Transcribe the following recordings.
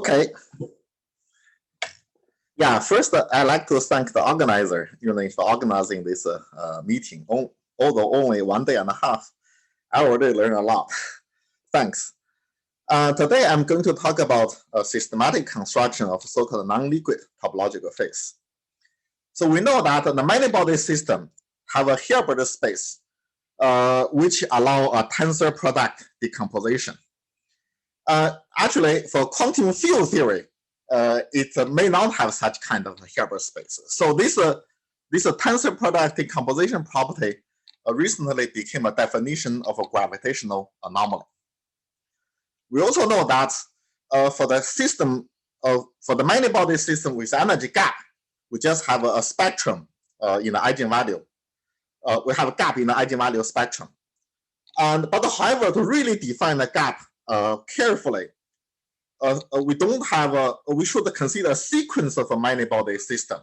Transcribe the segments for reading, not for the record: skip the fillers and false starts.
Okay. Yeah, first, I'd like to thank the organizer, for organizing this meeting. Although only 1 day and a half, I already learned a lot. Thanks. Today, I'm going to talk about a systematic construction of so-called non-liquid topological phase. So we know that the many-body system have a Hilbert space, which allow a tensor product decomposition. Actually, for quantum field theory, it may not have such kind of Hilbert space. So this tensor product decomposition property recently became a definition of a gravitational anomaly. We also know that for the system for the many-body system with energy gap, we just have a spectrum in the eigenvalue. We have a gap in the eigenvalue spectrum. But however, to really define the gap carefully, we should consider a sequence of a many-body system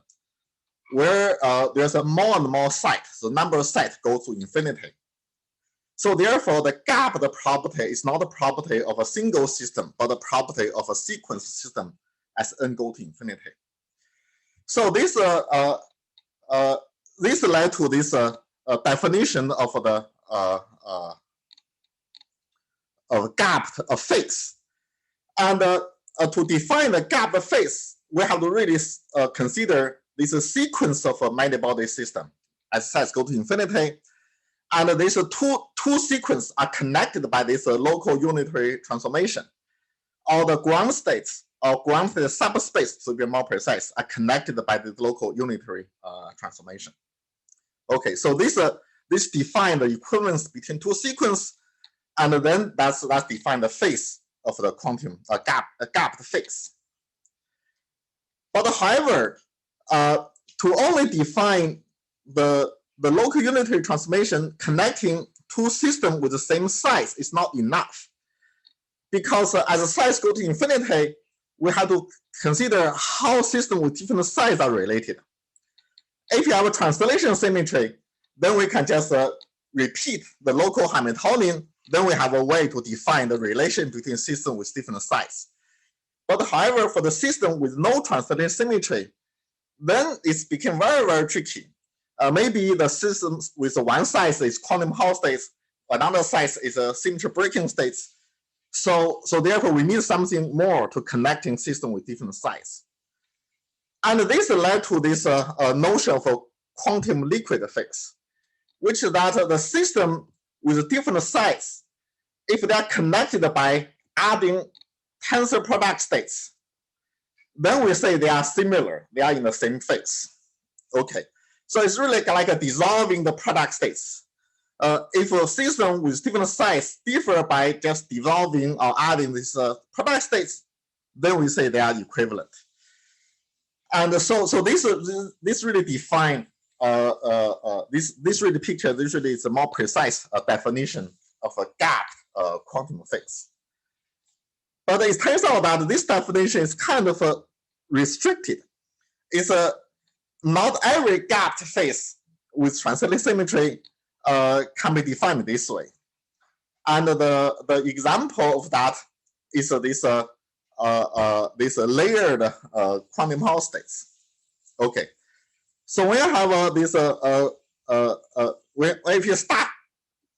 where there's a more and more sites. The number of sites goes to infinity. So therefore, the gap, the property is not a property of a single system, but a property of a sequence system as n go to infinity. So this this led to this definition of the gap phase. And to define the gap phase, we have to really consider this sequence of a many-body system as size go to infinity. And these two sequences are connected by this local unitary transformation. All the ground states or ground state subspace, to be more precise, are connected by this local unitary transformation. Okay, so this define the equivalence between two sequences, and then that's define the phase of the quantum gap phase. But however, to only define the local unitary transformation connecting two systems with the same size is not enough, because as the size goes to infinity, we have to consider how systems with different size are related. If you have a translation symmetry, then we can just repeat the local Hamiltonian. Then we have a way to define the relation between systems with different size. But however, for the system with no translation symmetry, then it's become very, very tricky. Maybe the system with one size is quantum Hall states, another size is a symmetry breaking states. So therefore, we need something more to connecting system with different size. And this led to this notion of a quantum liquid phase, which is that the system with different size, if they are connected by adding tensor product states, then we say they are similar, they are in the same phase. Okay, so it's really like a dissolving the product states. If a system with different size differ by just dissolving or adding these product states, then we say they are equivalent. And so this really define this really picture. This really is a more precise definition of a gap quantum phase. But it turns out that this definition is kind of restricted. It's not every gap phase with translating symmetry can be defined this way. And the example of that is this layered quantum Hall states. Okay, so when you have if you stack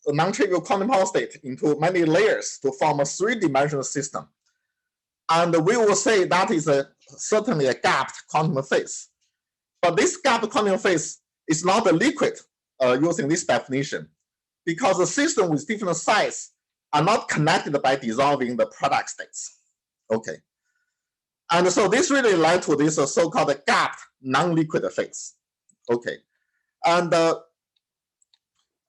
a non-trivial quantum Hall state into many layers to form a three-dimensional system, and we will say that is certainly a gapped quantum phase. But this gapped quantum phase is not a liquid using this definition, because the system with different size are not connected by dissolving the product states. Okay, and so this really led to this so-called gapped non-liquid phase. Okay, and the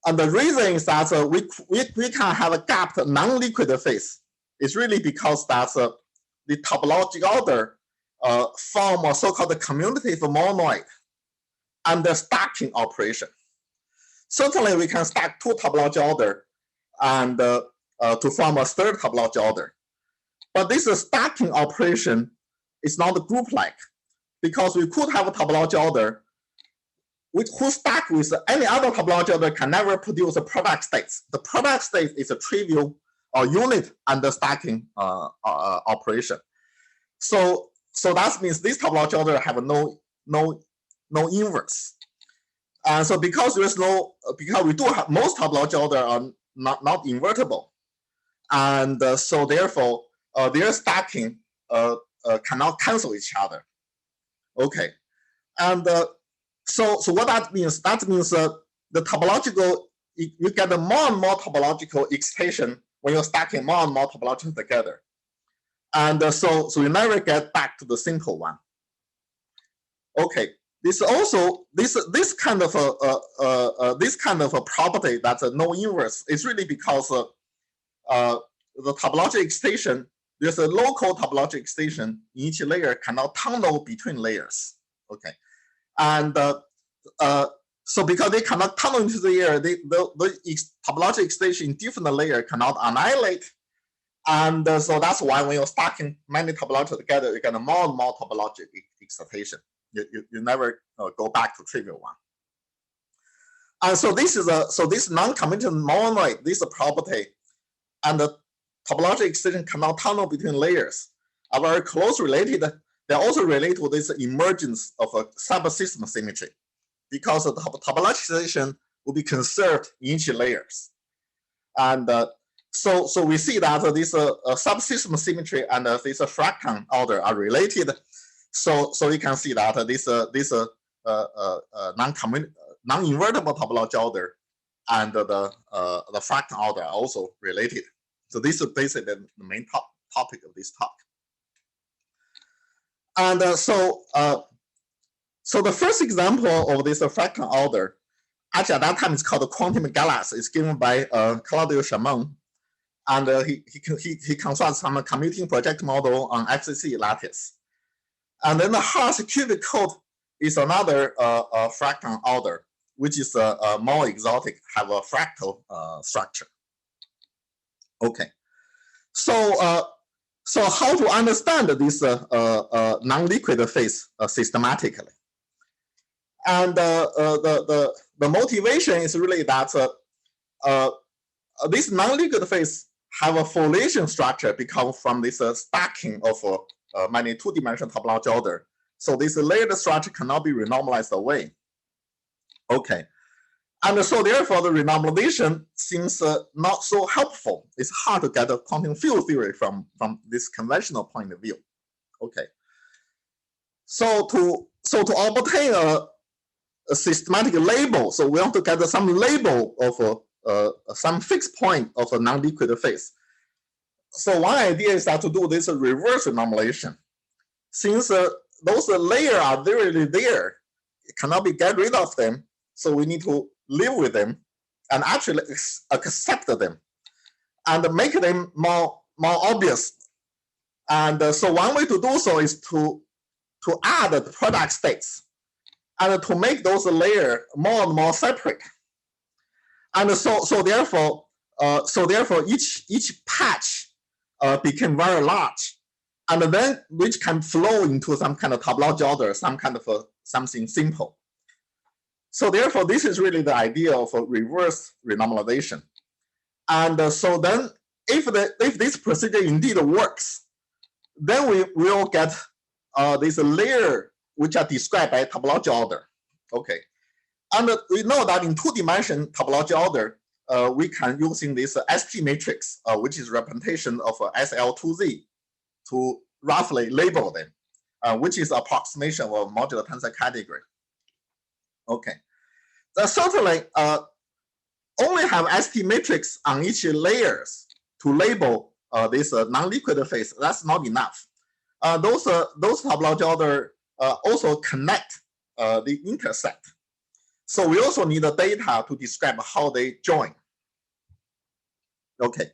reason is that we can have a gapped non-liquid phase. It's really because that the topological order form a so-called commutative monoid under stacking operation. Certainly, we can stack two topological order and to form a third topological order. But this stacking operation is not group-like, because we could have a topological order who stack with any other topological order can never produce a product states. The product state is a trivial or unit under stacking operation. So that means this topological order have no inverse. And so because we do have most topological order are not invertible, and so therefore their stacking cannot cancel each other. Okay, and so what that means? That means the topological, you get more and more topological excitation when you're stacking more and more topological together, and so you never get back to the simple one. Okay, this also this kind of a property that's a no inverse is really because the topological excitation, there's a local topological excitation in each layer cannot tunnel between layers. Okay, and so because they cannot tunnel into the layer, the topological excitation in different layer cannot annihilate, and so that's why when you're stacking many topological together, you get more and more topological excitation. You never go back to trivial one. And so this is this non-commutant monoid, this property, and the topological excitation cannot tunnel between layers are very close related. They're also related to this emergence of a subsystem symmetry, because the topological excitation will be conserved in each layers. And so we see that this subsystem symmetry and this fractal order are related. So you can see that this non-invertible topological order and the fractal order are also related. So this is basically the main topic of this talk. And so the first example of this fractal order, actually at that time it's called the quantum galaxy. It's given by Claudio Chamon, and he constructs some commuting project model on FCC lattice. And then the Haas cubic code is another fractal order, which is more exotic, have a fractal structure. Okay, so how to understand this non-liquid phase systematically? And the motivation is really that this non-liquid phase have a foliation structure because from this stacking of many two-dimensional topological order. So this layered structure cannot be renormalized away. Okay, and so therefore the renormalization seems not so helpful. It's hard to get a quantum field theory from this conventional point of view. Okay, so to obtain a systematic label, so we want to get some label of some fixed point of a non-liquid phase. So one idea is that to do this reverse renormalization. Since those layers are really there, it cannot be get rid of them. So we need to live with them and actually accept them and make them more obvious. And so one way to do so is to add the product states and to make those layers more and more separate. And so therefore each patch became very large, and then which can flow into some kind of topological order, some kind of something simple. So therefore, this is really the idea of a reverse renormalization. And so then, if this procedure indeed works, then we will get this layer which are described by topological order. Okay, and we know that in two-dimension topological order, we can using this ST matrix, which is representation of SL2Z, to roughly label them, which is approximation of a modular tensor category. Okay, certainly only have ST matrix on each layers to label this non-liquid phase. That's not enough. Those topological order also connect the intersect. So we also need the data to describe how they join. Okay,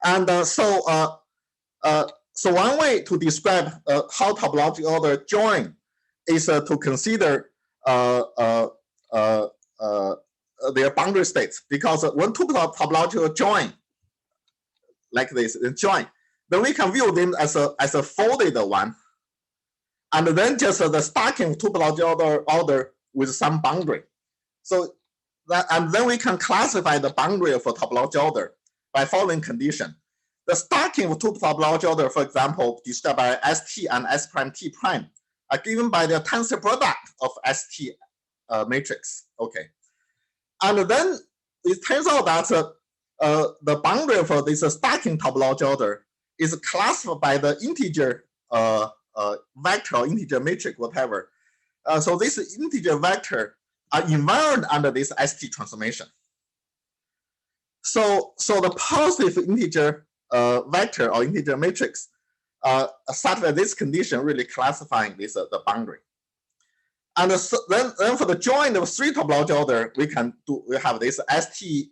and so one way to describe how topological order join is to consider their boundary states, because when two topological join like this, join, then we can view them as a folded one, and then just the stacking topological order with some boundary. So that, and then we can classify the boundary of a topological order by following condition. the stacking of two topological order, for example, described by ST and S prime T prime, are given by the tensor product of ST matrix. Okay, and then it turns out that the boundary for this stacking topological order is classified by the integer vector or integer matrix, whatever. So this integer vector are invariant under this ST transformation. So the positive integer vector or integer matrix satisfy this condition, really classifying this the boundary. And so then for the joint of three topological order, we have this ST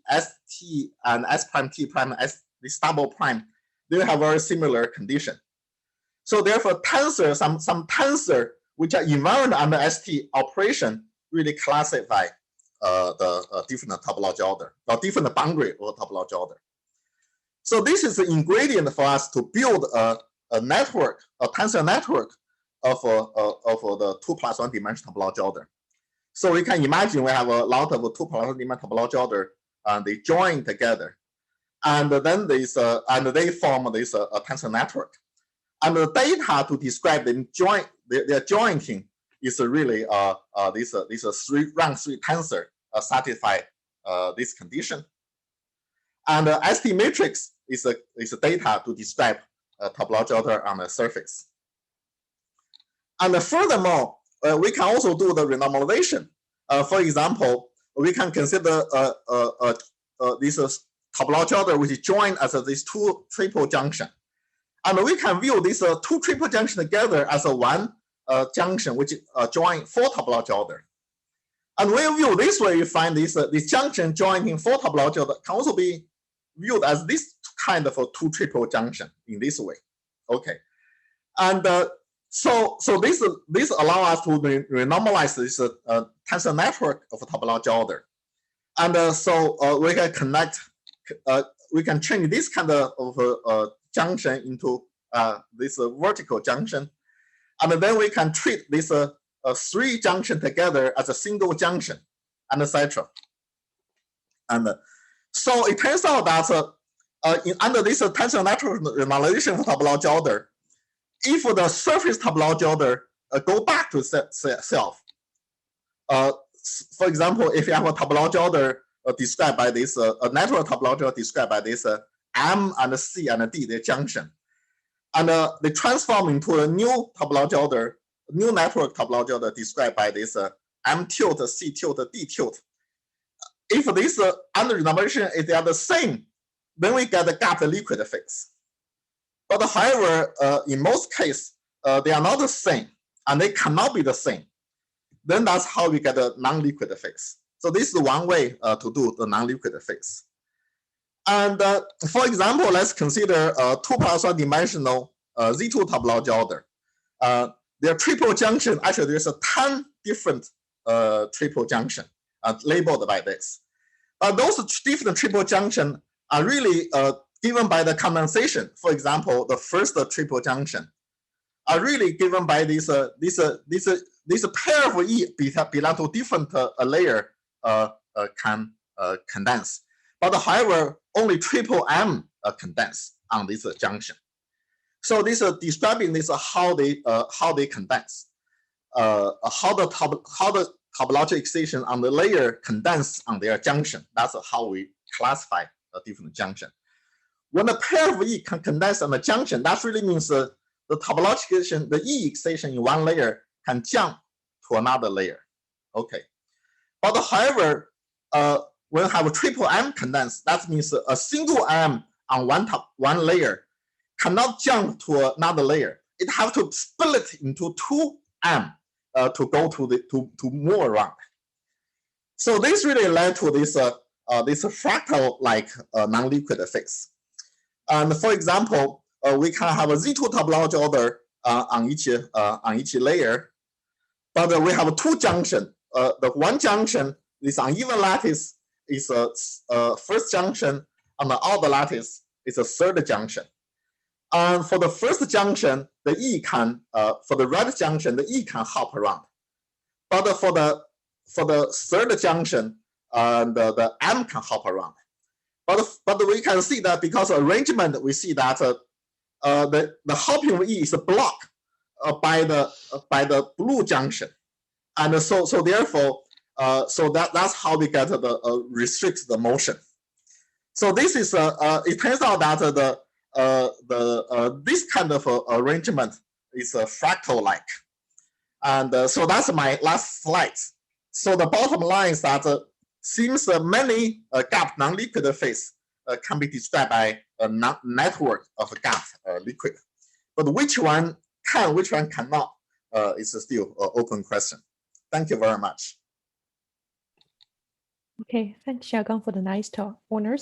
and S prime T prime this double prime. They have very similar condition. So therefore, tensor some tensor which are invariant under ST operation really classify the different topological order or different boundary of topological order. So this is the ingredient for us to build a network, a tensor network of the 2+1 dimension topological order. So we can imagine we have a lot of 2+1 dimension topological order, and they join together, and then they form this tensor network. And the data to describe them their jointing is really this rank 3 tensor satisfy this condition. And the ST matrix is a data to describe topological order on the surface. And furthermore, we can also do the renormalization. For example, we can consider this topological order which is joined as this two triple junction. And we can view these two triple junction together as a one junction which join four topological order. And when you view this way, you find this junction joining four topological order can also be viewed as this kind of a two triple junction in this way. Okay, and so this allows us to renormalize this tensor network of topological order, and so we can connect, we can change this kind of junction into this vertical junction, and then we can treat this three junction together as a single junction, and etc. And so it turns out that under this tensor network renormalization of topological order, if the surface topological order go back to self, for example, if you have a topological order described by this a network topological described by this M and C and D, their junction, and they transform into a new topological order, new network topological order described by this M tilt, C tilt, D tilt. If this under renormalization if they are the same, then we get the gap liquid fix. But however, in most cases, they are not the same, and they cannot be the same. Then that's how we get a non-liquid fix. So this is one way to do the non-liquid fix. And for example, let's consider a 2+1 dimensional Z2 topological order. Their triple junction, actually there's a 10 different triple junction labeled by this. Those different triple junction are really given by the condensation. For example, the first triple junction are really given by this pair of E belong to different layer can condense. But however, only triple M condense on this junction. So this is describing this how they condense, how the topological excitation on the layer condense on their junction. That's how we classify a different junction. When a pair of E can condense on the junction, that really means the topological excitation, the E excitation in one layer can jump to another layer. Okay, but however, when you have a triple M condense, that means a single M on one layer cannot jump to another layer. It has to split into two M to go to move around. So this really led to this fractal-like non-liquid fix. And for example, we can have a Z2 topological order on each layer, but we have two junctions. The one junction is on even lattice is a first junction, on the outer lattice is a third junction. And for the first junction, the E can for the red junction, the E can hop around. But for the third junction, the M can hop around. but we can see that because arrangement, we see that the hopping E is blocked by the blue junction, and so therefore so that's how we get the restrict the motion. So this is it turns out that this kind of arrangement is fractal-like, and so that's my last slide. So the bottom line is that seems many gap non-liquid phase can be described by a network of gap liquid, but which one can, which one cannot is still an open question. Thank you very much. Okay, thanks Xiao-Gang for the nice talk, owners.